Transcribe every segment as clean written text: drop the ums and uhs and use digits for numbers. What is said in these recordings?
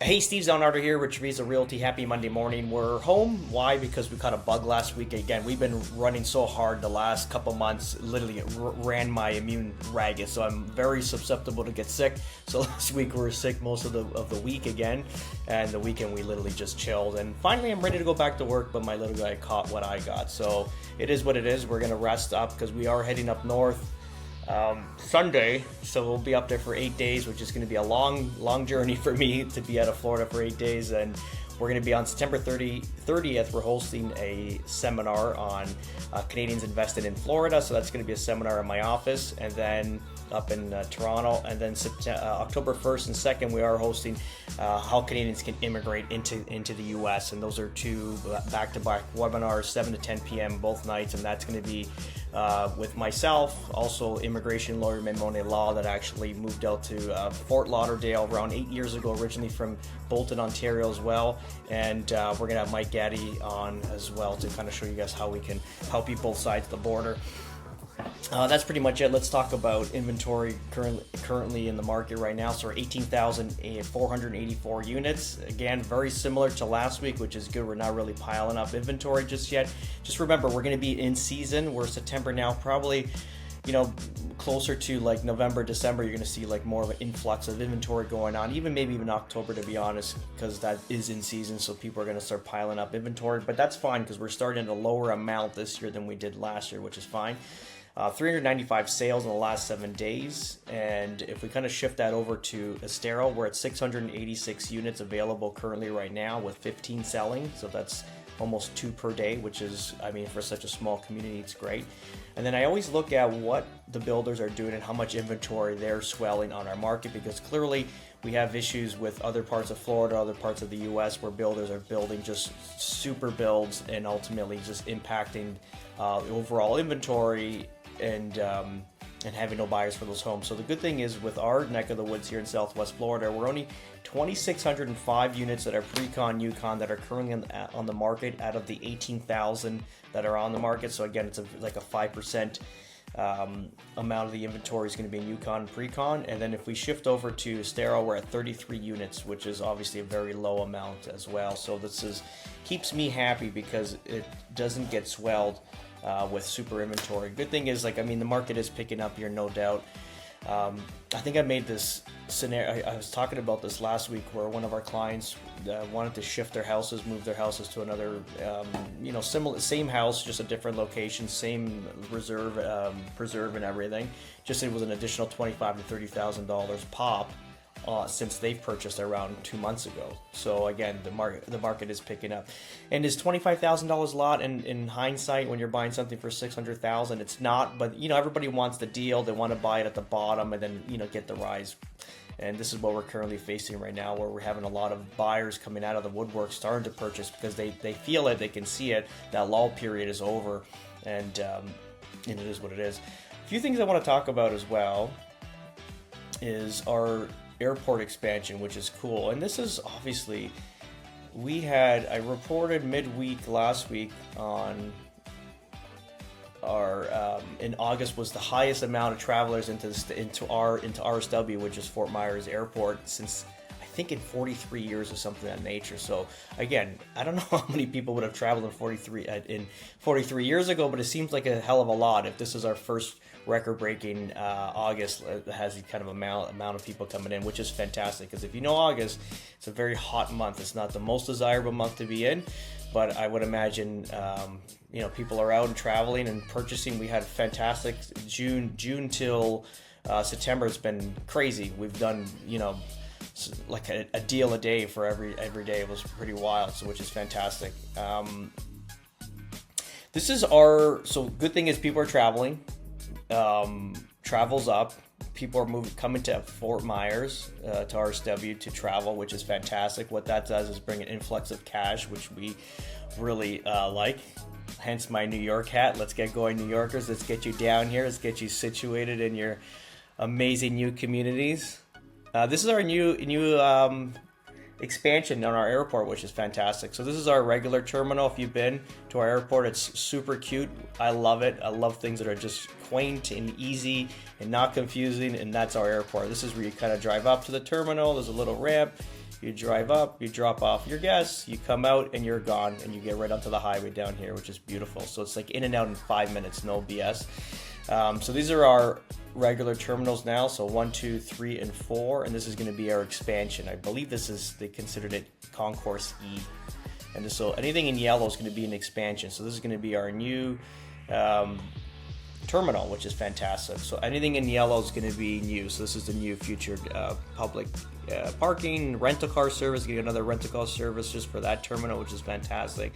Hey, Steve Zonarder here with Treviso Realty. Happy Monday morning. We're home. Why? Because we caught a bug last week. Again, we've been running so hard the last couple months. Literally ran my immune ragged, so I'm very susceptible to get sick. So last week we were sick most of the week again, and the weekend we literally just chilled. And finally, I'm ready to go back to work, but my little guy caught what I got. So it is what it is. We're gonna rest up because we are heading up north Sunday, so we'll be up there for 8 days, which is going to be a long journey for me to be out of Florida for 8 days. And we're going to be on September 30th. We're hosting a seminar on Canadians invested in Florida, so that's going to be a seminar in my office, and then up in Toronto. And then October 1st and 2nd, we are hosting how Canadians can immigrate into the U.S. And those are two back-to-back webinars, 7 to 10 p.m. both nights, and that's going to be with myself, also immigration lawyer Memone Law that actually moved out to Fort Lauderdale around 8 years ago, originally from Bolton, Ontario as well. And we're going to have Mike Gaddy on as well to kind of show you guys how we can help you both sides of the border. That's pretty much it. Let's talk about inventory currently in the market right now. So we're 18,484 units. Again, very similar to last week, which is good. We're not really piling up inventory just yet. Just remember, we're going to be in season. We're September now, probably, closer to like November, December, you're going to see like more of an influx of inventory going on, maybe even October, to be honest, because that is in season. So people are going to start piling up inventory, but that's fine because we're starting at a lower amount this year than we did last year, which is fine. 395 sales in the last 7 days, and if we kind of shift that over to Estero, we're at 686 units available currently right now with 15 selling, so that's almost 2 per day, which is, for such a small community, it's great. And then I always look at what the builders are doing and how much inventory they're swelling on our market, because clearly we have issues with other parts of Florida, other parts of the US where builders are building just super builds and ultimately just impacting overall inventory and having no buyers for those homes. So the good thing is with our neck of the woods here in Southwest Florida, we're only 2,605 units that are pre-con, Yukon that are currently on the market out of the 18,000 that are on the market. So again, it's like a 5% amount of the inventory is going to be in Yukon and pre-con. And then if we shift over to Estero, we're at 33 units, which is obviously a very low amount as well. So this keeps me happy because it doesn't get swelled with super inventory. Good thing is, the market is picking up here, no doubt. I think I made this scenario, I was talking about this last week, where one of our clients wanted to shift their houses, move their houses to another, same house, just a different location, same preserve and everything. Just it was an additional $25,000 to $30,000 pop. Since they've purchased around 2 months ago. So again, the market is picking up. And is $25,000 a lot? In hindsight, when you're buying something for $600,000, it's not. But everybody wants the deal. They want to buy it at the bottom and then get the rise. And this is what we're currently facing right now, where we're having a lot of buyers coming out of the woodwork starting to purchase because they feel it, they can see it. That lull period is over, and it is what it is. A few things I want to talk about as well is our airport expansion, which is cool. And this is obviously, I reported midweek last week on our in August was the highest amount of travelers into RSW, which is Fort Myers Airport, since I think in 43 years or something of that nature. So again, I don't know how many people would have traveled in 43 years ago, but it seems like a hell of a lot. If this is our first record-breaking August, it has the kind of amount of people coming in, which is fantastic. Because if you know August, it's a very hot month. It's not the most desirable month to be in, but I would imagine people are out and traveling and purchasing. We had fantastic June till September. It's been crazy. We've done like a deal a day for every day. It was pretty wild, so which is fantastic. This is so good thing is people are traveling. Travel's up. People are coming to Fort Myers, to RSW to travel, which is fantastic. What that does is bring an influx of cash, which we really like. Hence my New York hat. Let's get going, New Yorkers. Let's get you down here. Let's get you situated in your amazing new communities. This is our new expansion on our airport, which is fantastic. So this is our regular terminal. If you've been to our airport, it's super cute. I love it. I love things that are just quaint and easy and not confusing, and that's our airport. This is where you kind of drive up to the terminal. There's a little ramp. You drive up, you drop off your guests, you come out and you're gone, and you get right onto the highway down here, which is beautiful. So it's like in and out in 5 minutes, no BS. So these are our regular terminals now, so 1, 2, 3, and 4, and this is going to be our expansion. I believe they considered it Concourse E, and so anything in yellow is going to be an expansion. So this is going to be our new terminal, which is fantastic. So anything in yellow is going to be new. So this is the new future public parking, rental car service. Get another rental car service just for that terminal, which is fantastic.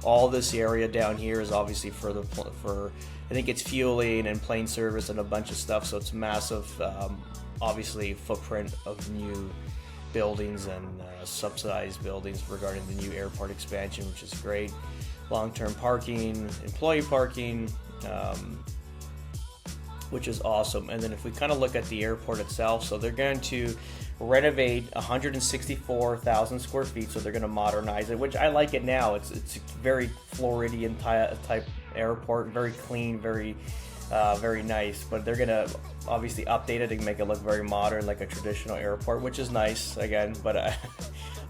All this area down here is obviously for I think it's fueling and plane service and a bunch of stuff. So it's massive, obviously footprint of new buildings and subsidized buildings regarding the new airport expansion, which is great. Long-term parking, employee parking, which is awesome. And then if we kind of look at the airport itself, so they're going to renovate 164,000 square feet, so they're going to modernize it, which I like it now. It's very Floridian type airport, very clean, very nice, but they're going to obviously update it and make it look very modern, like a traditional airport, which is nice again, but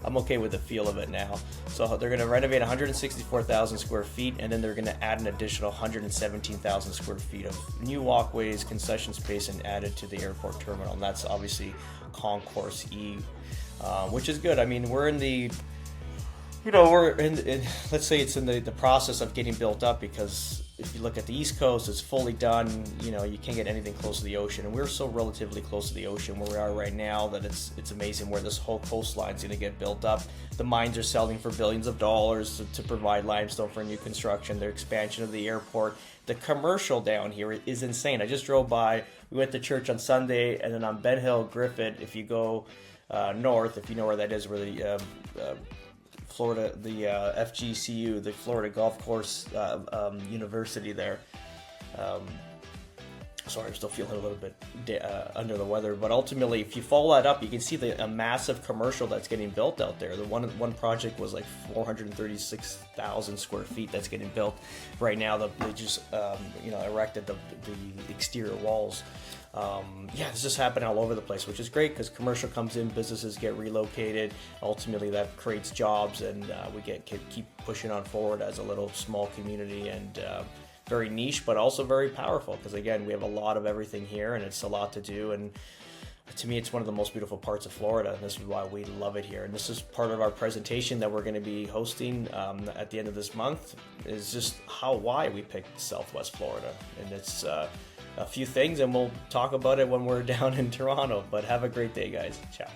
I'm okay with the feel of it now. So they're going to renovate 164,000 square feet, and then they're going to add an additional 117,000 square feet of new walkways, concession space, and added to the airport terminal. And that's obviously Concourse E, which is good. I mean, we're in the, let's say it's in the process of getting built up, because if you look at the East Coast, it's fully done. You can't get anything close to the ocean, and we're so relatively close to the ocean where we are right now that it's amazing where this whole coastline is going to get built up. The mines are selling for billions of dollars to provide limestone for new construction. The expansion of the airport, the commercial down here is insane. I just drove by. We went to church on Sunday, and then on Ben Hill, Griffith, if you go north, if you know where that is, where the Florida, the FGCU, the Florida Golf Course University there. Sorry, I'm still feeling a little bit under the weather, but ultimately, if you follow that up, you can see a massive commercial that's getting built out there. The one project was like 436,000 square feet that's getting built right now. They just erected the exterior walls. This just happening all over the place, which is great because commercial comes in, businesses get relocated. Ultimately, that creates jobs, and we keep pushing on forward as a little small community, and very niche, but also very powerful, because again, we have a lot of everything here, and it's a lot to do. And to me, it's one of the most beautiful parts of Florida, and this is why we love it here. And this is part of our presentation that we're going to be hosting at the end of this month, is just why we picked Southwest Florida. And it's a few things, and we'll talk about it when we're down in Toronto. But have a great day, guys. Ciao.